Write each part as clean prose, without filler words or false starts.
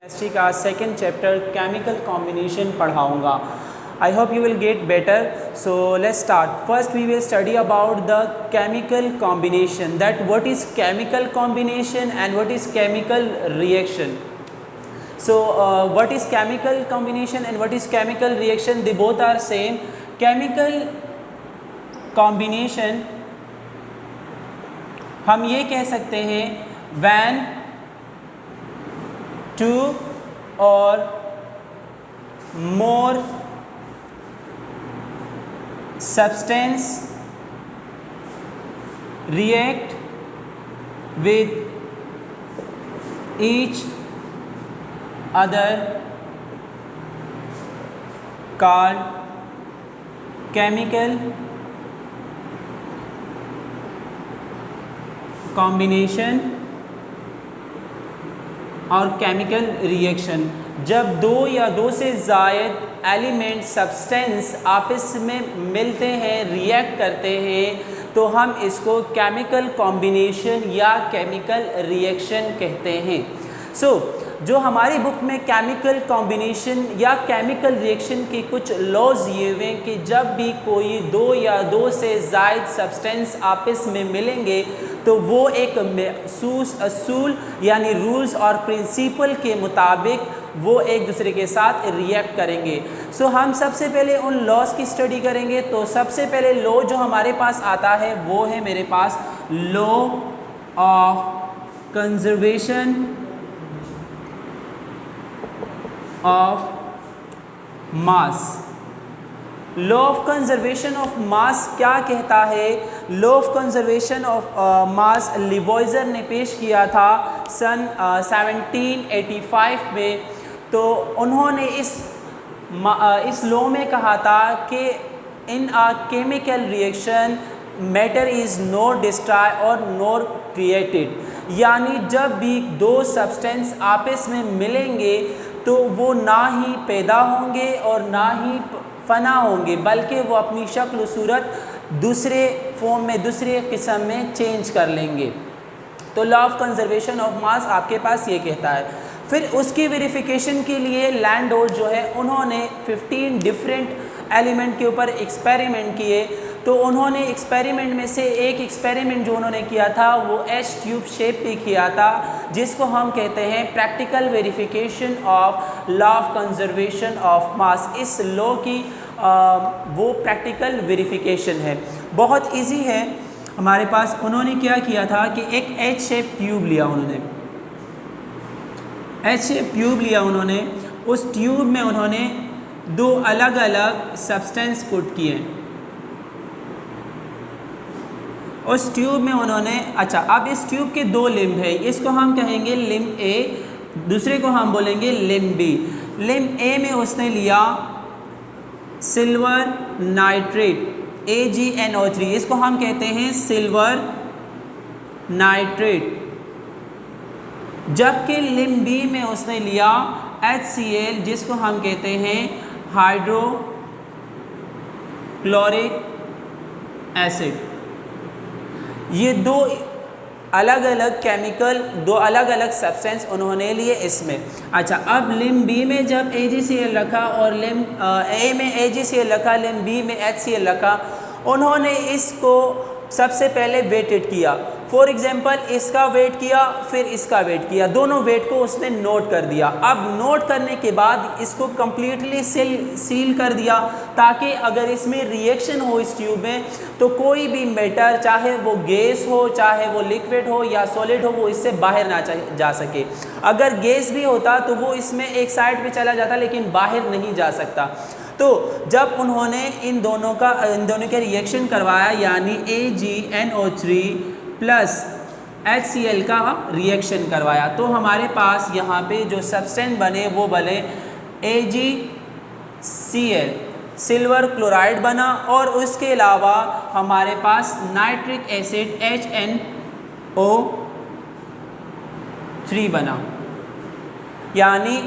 Chemistry का second chapter chemical combination पढ़ाऊँगा. I hope you will get better. So let's start. First we will study about the chemical combination, that what is chemical combination and what is chemical reaction. So what is chemical combination and what is chemical reaction? They both are same. Chemical combination हम ये कह सकते हैं when two or more substance react with each other called chemical combination और chemical reaction. जब दो या दो से ज़ायद एलिमेंट सब्सटेंस आपस में मिलते हैं, रिएक्ट करते हैं, तो हम इसको केमिकल कॉम्बिनेशन या केमिकल रिएक्शन कहते हैं. जो हमारी बुक में केमिकल कॉम्बिनेशन या केमिकल रिएक्शन के कुछ लॉज ये हुए कि जब भी कोई दो या दो से ज़ायद सब्सटेंस आपस में मिलेंगे तो वो एक महसूस असूल यानी रूल्स और प्रिंसिपल के मुताबिक वो एक दूसरे के साथ रिएक्ट करेंगे. हम सबसे पहले उन लॉज की स्टडी करेंगे. तो सबसे पहले लॉ जो हमारे पास आता है वो है मेरे पास law of conservation of mass. Law of conservation of mass क्या कहता है? Law of conservation of mass Lavoisier ने पेश किया था सन 1785 में. तो उन्होंने इस लॉ में कहा था कि in a chemical reaction matter is not destroy और नॉट क्रिएटेड. यानी जब भी दो सब्सटेंस आपस में मिलेंगे तो वो ना ही पैदा होंगे और ना ही फना होंगे, बल्कि वो अपनी शक्ल सूरत दूसरे फॉर्म में, दूसरे किस्म में चेंज कर लेंगे. तो लॉ ऑफ कंजर्वेशन ऑफ मास आपके पास ये कहता है. फिर उसकी वेरिफिकेशन के लिए लैंडोल्फ जो है उन्होंने 15 डिफरेंट एलिमेंट के ऊपर एक्सपेरिमेंट किए. तो उन्होंने एक्सपेरिमेंट में से एक एक्सपेरिमेंट जो उन्होंने किया था वो एच ट्यूब शेप पे किया था, जिसको हम कहते हैं practical verification of law of conservation of मास. इस लॉ की वो प्रैक्टिकल वेरिफिकेशन है, बहुत इजी है हमारे पास. उन्होंने क्या किया था कि एक एच शेप ट्यूब लिया उन्होंने, एच शेप ट्यूब लिया उन्होंने. उस ट्यूब में उन्होंने दो अलग अलग सब्सटेंस पुट किए. उस ट्यूब में उन्होंने अब इस ट्यूब के दो लिम्ब है, इसको हम कहेंगे लिम्ब ए, दूसरे को हम बोलेंगे लिम्ब बी. लिम्ब ए में उसने लिया सिल्वर नाइट्रेट AgNO3, इसको हम कहते हैं सिल्वर नाइट्रेट. जबकि लिम्ब बी में उसने लिया HCl, जिसको हम कहते हैं हाइड्रोक्लोरिक एसिड. ये दो अलग अलग केमिकल, दो अलग अलग सब्सटेंस उन्होंने लिए इसमें. अब लिम्ब बी में जब AgCl रखा और लिम्ब ए में AgCl रखा, लिम्ब बी में HCl रखा, उन्होंने इसको सबसे पहले वेटेड किया. फॉर एग्जांपल इसका वेट किया, फिर इसका वेट किया, दोनों वेट को उसने नोट कर दिया. अब नोट करने के बाद इसको कम्प्लीटली सील कर दिया, ताकि अगर इसमें रिएक्शन हो इस ट्यूब में तो कोई भी मैटर, चाहे वो गैस हो, चाहे वो लिक्विड हो या सॉलिड हो, वो इससे बाहर ना जा सके. अगर गैस भी होता तो वो इसमें एक साइड पे चला जाता, लेकिन बाहर नहीं जा सकता. तो जब उन्होंने इन दोनों का रिएक्शन करवाया, यानी AgNO3 प्लस HCl का रिएक्शन करवाया, तो हमारे पास यहाँ पे जो सब्सटेंस बने वो बने AgCl, सिल्वर क्लोराइड बना, और उसके अलावा हमारे पास नाइट्रिक एसिड HNO3 बना, यानी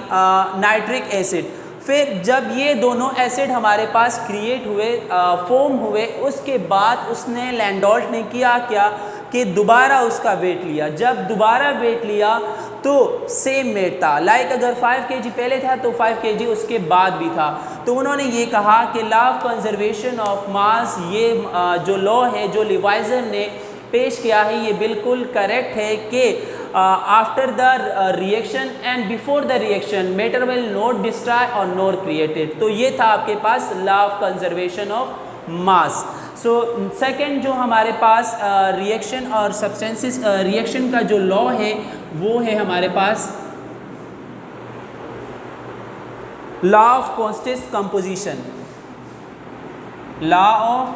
नाइट्रिक एसिड. फिर जब ये दोनों एसिड हमारे पास क्रिएट हुए, फॉर्म हुए, उसके बाद उसने लैंडोल्फ ने किया क्या कि दोबारा उसका वेट लिया. जब दोबारा वेट लिया तो सेम वेट था। लाइक अगर 5 kg पहले था तो 5 kg उसके बाद भी था। तो उन्होंने ये कहा कि लॉ ऑफ कंजर्वेशन ऑफ मास, ये जो लॉ है जो लिवाइजर ने पेश किया है ये बिल्कुल करेक्ट है कि after the reaction and before the reaction matter will not destroy और नॉट क्रिएटेड। तो ये था आपके पास law of conservation of mass. So second जो हमारे पास रिएक्शन और सब्सटेंसेस रिएक्शन का जो लॉ है वो है हमारे पास law of constant composition. Law of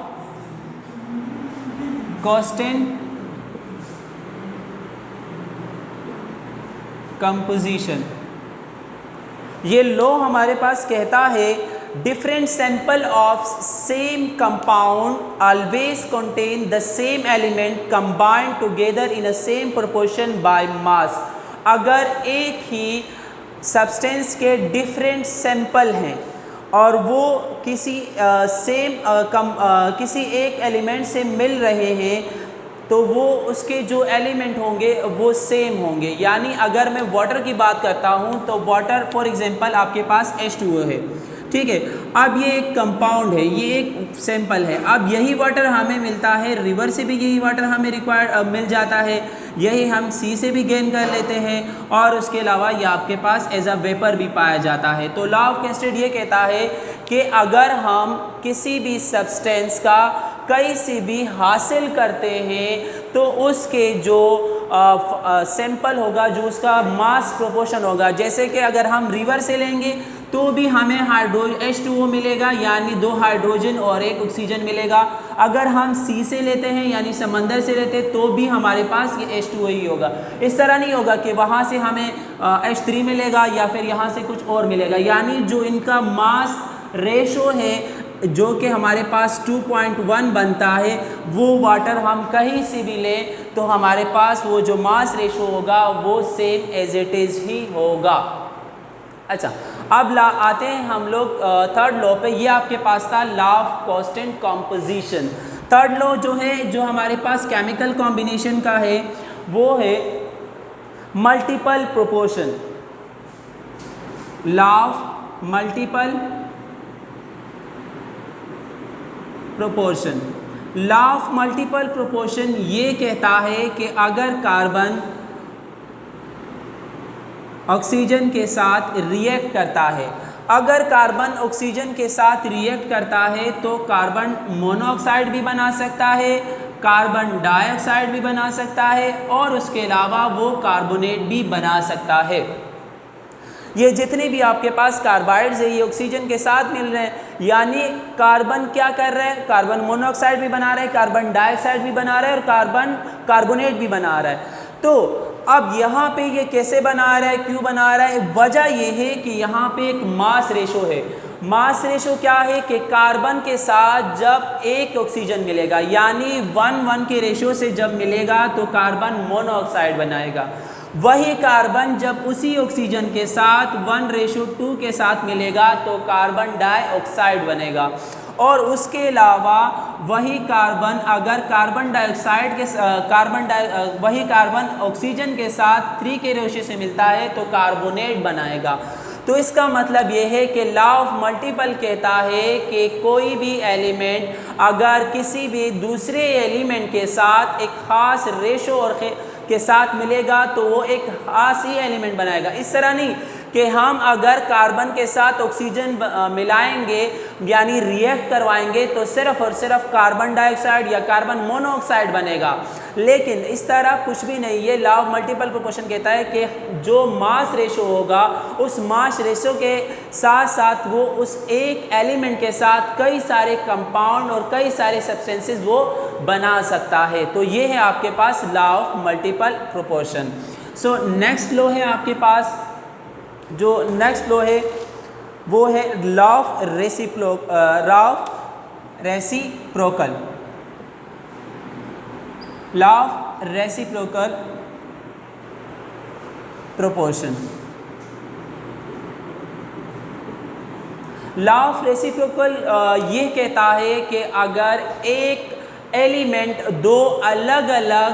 constant composition, ये लॉ हमारे पास कहता है different sample of same compound always contain the same element combined together in a same proportion by mass। अगर एक ही सब्सटेंस के डिफरेंट सैंपल हैं और वो किसी किसी एक एलिमेंट से मिल रहे हैं तो वो उसके जो एलिमेंट होंगे वो सेम होंगे। यानी अगर मैं वाटर की बात करता हूँ तो वाटर फॉर एग्जांपल आपके पास H2O है, ठीक है। अब ये एक कंपाउंड है, ये एक सैंपल है। अब यही वाटर हमें मिलता है, रिवर से भी यही वाटर हमें रिक्वायर्ड मिल जाता है, यही हम सी से भी गेन कर लेते हैं और उसके अलावा ये आपके पास एज अ वेपर भी पाया जाता है। तो लॉ ऑफ कांस्टेंट ये कहता है कि अगर हम किसी भी सब्सटेंस का कहीं से भी हासिल करते हैं तो उसके जो सैंपल होगा, जो उसका मास प्रोपोर्शन होगा, जैसे कि अगर हम रिवर से लेंगे तो भी हमें H2O मिलेगा यानी 2 हाइड्रोजन और 1 ऑक्सीजन मिलेगा। अगर हम सी से लेते हैं यानी समंदर से लेते हैं तो भी हमारे पास ये H2O ही होगा। इस तरह नहीं होगा कि वहाँ से हमें H3 मिलेगा या फिर यहाँ से कुछ और मिलेगा। यानी जो इनका मास रेशो है जो कि हमारे पास 2.1 बनता है, वो वाटर हम कहीं से भी लें तो हमारे पास वो जो मास रेशो होगा वो सेम एज इट इज़ ही होगा। अच्छा, अब आते हैं हम लोग थर्ड लॉ पे। ये आपके पास था law of constant composition. Third law जो है जो हमारे पास केमिकल कॉम्बिनेशन का है वो है multiple proportion. Law of multiple proportion. Law of multiple proportion ये कहता है कि अगर कार्बन ऑक्सीजन के साथ रिएक्ट करता है, अगर कार्बन ऑक्सीजन के साथ रिएक्ट करता है तो कार्बन मोनोऑक्साइड भी बना सकता है, कार्बन डाइऑक्साइड भी बना सकता है और उसके अलावा वो कार्बोनेट भी बना सकता है। ये जितने भी आपके पास कार्बाइड्स है ये ऑक्सीजन के साथ मिल रहे हैं, यानी कार्बन क्या कर रहा है, कार्बन मोनोऑक्साइड भी बना रहा है, कार्बन डाइऑक्साइड भी बना रहा है और कार्बन कार्बोनेट भी बना रहा है। तो अब यहाँ पे ये कैसे बना रहा है, क्यों बना रहा है? वजह ये है कि यहाँ पे एक मास रेशो है। मास रेशो क्या है कि कार्बन के साथ जब एक ऑक्सीजन मिलेगा यानी 1:1 के रेशो से जब मिलेगा तो कार्बन मोनोऑक्साइड बनाएगा। वही कार्बन जब उसी ऑक्सीजन के साथ 1:2 के साथ मिलेगा तो कार्बन डाइऑक्साइड बनेगा। और उसके अलावा वही कार्बन अगर कार्बन डाइऑक्साइड के वही कार्बन ऑक्सीजन के साथ 3 के रेशो से मिलता है तो कार्बोनेट बनाएगा। तो इसका मतलब ये है कि लॉ ऑफ मल्टीपल कहता है कि कोई भी एलिमेंट अगर किसी भी दूसरे एलिमेंट के साथ एक ख़ास रेशो और के साथ मिलेगा तो वो एक खास ही एलिमेंट बनाएगा। इस तरह नहीं कि हम अगर कार्बन के साथ ऑक्सीजन मिलाएंगे यानी रिएक्ट करवाएंगे तो सिर्फ और सिर्फ कार्बन डाइऑक्साइड या कार्बन मोनोऑक्साइड बनेगा, लेकिन इस तरह कुछ भी नहीं। ये लॉ ऑफ मल्टीपल प्रोपोर्शन कहता है कि जो मास रेशो होगा उस मास रेशो के साथ साथ वो उस एक एलिमेंट के साथ कई सारे कंपाउंड और कई सारे सब्सटेंसेस वो बना सकता है। तो ये है आपके पास law of multiple proportion. So next law है आपके पास, जो नेक्स्ट लॉ है वो है law of reciprocal. Law of reciprocal proportion. Law of reciprocal ये कहता है कि अगर एक एलिमेंट दो अलग अलग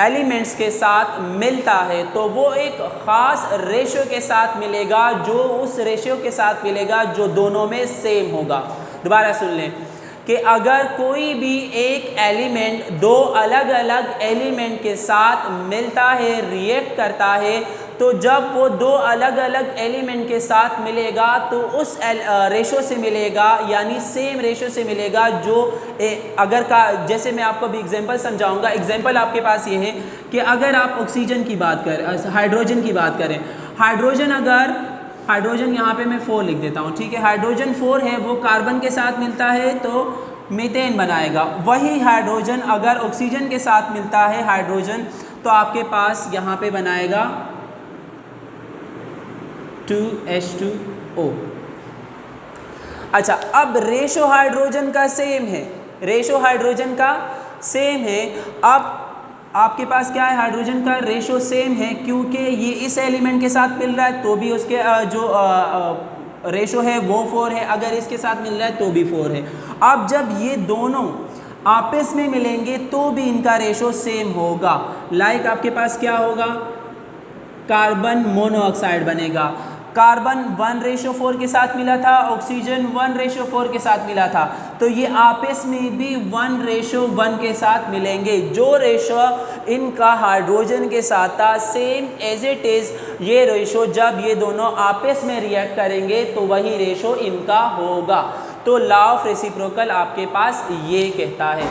एलिमेंट्स के साथ मिलता है तो वो एक ख़ास रेशियो के साथ मिलेगा, जो उस रेशियो के साथ मिलेगा जो दोनों में सेम होगा। दोबारा सुन लें कि अगर कोई भी एक एलिमेंट दो अलग अलग एलिमेंट के साथ मिलता है, रिएक्ट करता है, तो जब वो दो अलग अलग एलिमेंट के साथ मिलेगा तो उस रेशो से मिलेगा, यानी सेम रेशो से मिलेगा। जो अगर का जैसे मैं आपको अभी एग्जांपल समझाऊंगा। एग्जांपल आपके पास ये है कि अगर आप ऑक्सीजन की बात करें, हाइड्रोजन की बात करें, हाइड्रोजन यहाँ पे मैं 4 लिख देता हूँ, ठीक है। हाइड्रोजन 4 है, वो कार्बन के साथ मिलता है तो मीथेन बनाएगा। वही हाइड्रोजन अगर ऑक्सीजन के साथ मिलता है हाइड्रोजन, तो आपके पास यहाँ पे बनाएगा 2H2O। अच्छा, अब रेशो हाइड्रोजन का सेम है, रेशो हाइड्रोजन का सेम है। अब आपके पास क्या है, हाइड्रोजन का रेशो सेम है, क्योंकि ये इस एलिमेंट के साथ मिल रहा है तो भी उसके जो रेशो है वो 4 है, अगर इसके साथ मिल रहा है तो भी 4 है। अब जब ये दोनों आपस में मिलेंगे तो भी इनका रेशो सेम होगा। लाइक आपके पास क्या होगा, कार्बन मोनोऑक्साइड बनेगा। कार्बन 1:4 के साथ मिला था, ऑक्सीजन 1:4 के साथ मिला था, तो ये आपस में भी 1:1 के साथ मिलेंगे। जो रेशो इनका हाइड्रोजन के साथ था सेम एज इट इज़, ये रेशो जब ये दोनों आपस में रिएक्ट करेंगे तो वही रेशो इनका होगा। तो लॉ ऑफ रेसिप्रोकल आपके पास ये कहता है।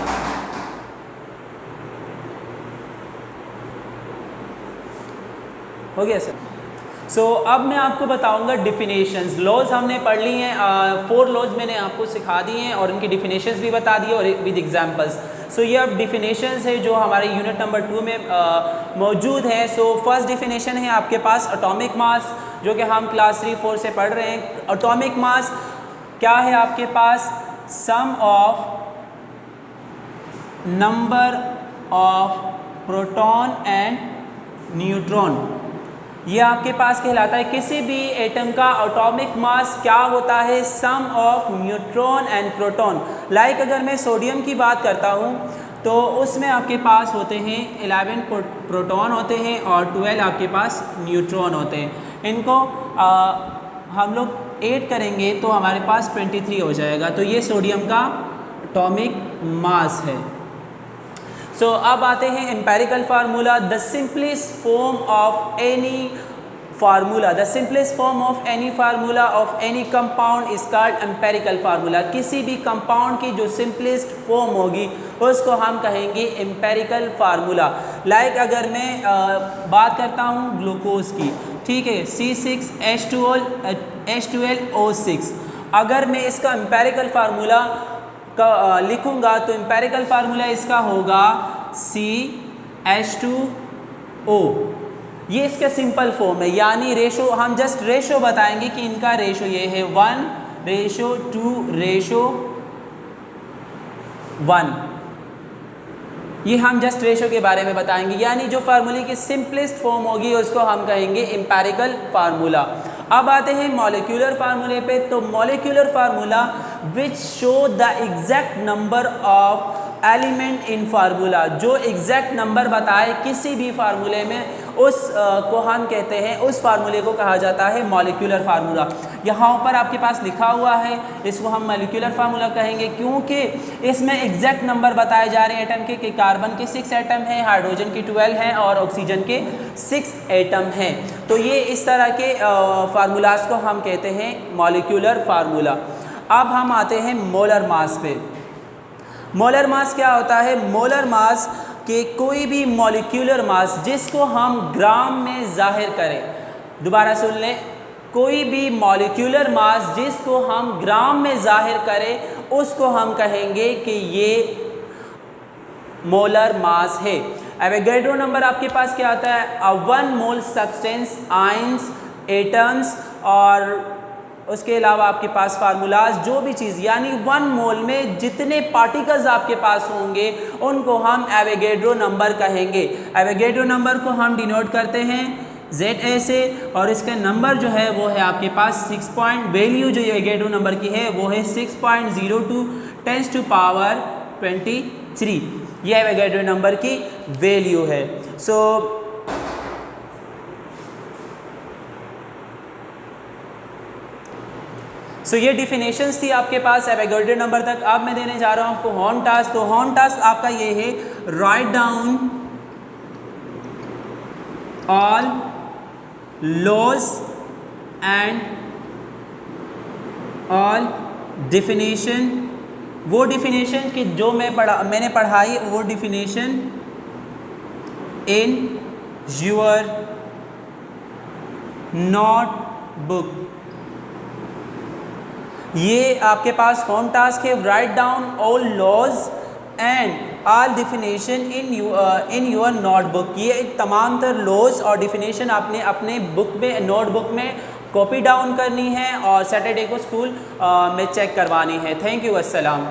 हो गया सर। सो अब मैं आपको बताऊंगा डिफिनेशंस। लॉज हमने पढ़ ली हैं, 4 लॉज मैंने आपको सिखा दिए हैं और उनकी डिफिनेशंस भी बता दिए और विद एग्जांपल्स। सो ये अब डिफिनेशंस है जो हमारे यूनिट नंबर 2 में मौजूद है। सो फर्स्ट डिफिनेशन है आपके पास एटॉमिक मास, जो कि हम क्लास 3-4 से पढ़ रहे हैं। एटॉमिक मास क्या है आपके पास, sum of number of proton and neutron, ये आपके पास कहलाता है। किसी भी एटम का एटॉमिक मास क्या होता है, sum of neutron and proton. Like अगर मैं सोडियम की बात करता हूँ तो उसमें आपके पास होते हैं 11 प्रोटॉन होते हैं और 12 आपके पास न्यूट्रॉन होते हैं। इनको हम लोग ऐड करेंगे तो हमारे पास 23 हो जाएगा। तो ये सोडियम का एटॉमिक मास है। सो अब आते हैं empirical formula. The simplest form of any formula, the simplest form of any formula of any compound is called empirical formula. किसी भी कंपाउंड की जो सिंपलेस्ट फॉर्म होगी उसको हम कहेंगे एम्पेरिकल फार्मूला। लाइक अगर मैं बात करता हूँ ग्लूकोज की, ठीक है, C6H12O6, अगर मैं इसका एम्पेरिकल फार्मूला का लिखूंगा तो एम्पेरिकल फार्मूला इसका होगा CH2O। ये इसका सिंपल फॉर्म है, यानी रेशो, हम जस्ट रेशो बताएंगे कि इनका रेशो ये है 1:2:1। ये हम जस्ट रेशो के बारे में बताएंगे, यानी जो फार्मूले की सिंपलेस्ट फॉर्म होगी उसको हम कहेंगे एम्पेरिकल फार्मूला। अब आते हैं मॉलिक्यूलर फार्मूले पे। तो molecular formula which show the exact number of element in formula, जो एग्जैक्ट नंबर बताए किसी भी फार्मूले में, उस को हम कहते हैं, उस फार्मूले को कहा जाता है मॉलिक्यूलर फार्मूला। यहाँ ऊपर आपके पास लिखा हुआ है, इसको हम मॉलिक्यूलर फार्मूला कहेंगे क्योंकि इसमें एग्जैक्ट नंबर बताए जा रहे हैं एटम के, कि कार्बन के 6 एटम हैं, हाइड्रोजन के 12 हैं और ऑक्सीजन के 6 एटम हैं। तो ये इस तरह के फार्मूलाज को हम कहते हैं मॉलिक्यूलर फार्मूला। अब हम आते हैं मोलर मास पे। मोलर मास क्या होता है, मोलर मास कि कोई भी मॉलिक्यूलर मास जिसको हम ग्राम में जाहिर करें, दोबारा सुन लें, कोई भी मॉलिक्यूलर मास जिसको हम ग्राम में जाहिर करें उसको हम कहेंगे कि ये मोलर मास है। एवोगैड्रो नंबर आपके पास क्या आता है, 1 मोल सब्सटेंस, आयंस, एटम्स और उसके अलावा आपके पास फार्मूलाज, जो भी चीज़, यानी 1 मोल में जितने पार्टिकल्स आपके पास होंगे उनको हम एवोगैड्रो नंबर कहेंगे। एवोगैड्रो नंबर को हम डिनोट करते हैं ZA से और इसका नंबर जो है वो है आपके पास 6 वैल्यू जो एवोगैड्रो नंबर की है वो है 6.02 × 10⁻23। ये एवोगैड्रो नंबर की वैल्यू है। सो ये डिफिनेशंस थी आपके पास एवोगाड्रो नंबर तक। अब मैं देने जा रहा हूँ आपको हॉर्न टास्क। तो हॉर्न टास्क आपका ये है, write down all laws and all definition. वो डिफिनेशन कि जो मैंने पढ़ाई, वो डिफिनेशन इन योर नोटबुक। ये आपके पास होम टास्क है, write down all laws and all definition in your notebook. ये तमाम तर लॉज और डिफिनेशन आपने अपने बुक में, नोटबुक में कॉपी डाउन करनी है और सैटरडे को स्कूल में चेक करवानी है। थैंक यू, अस्सलाम।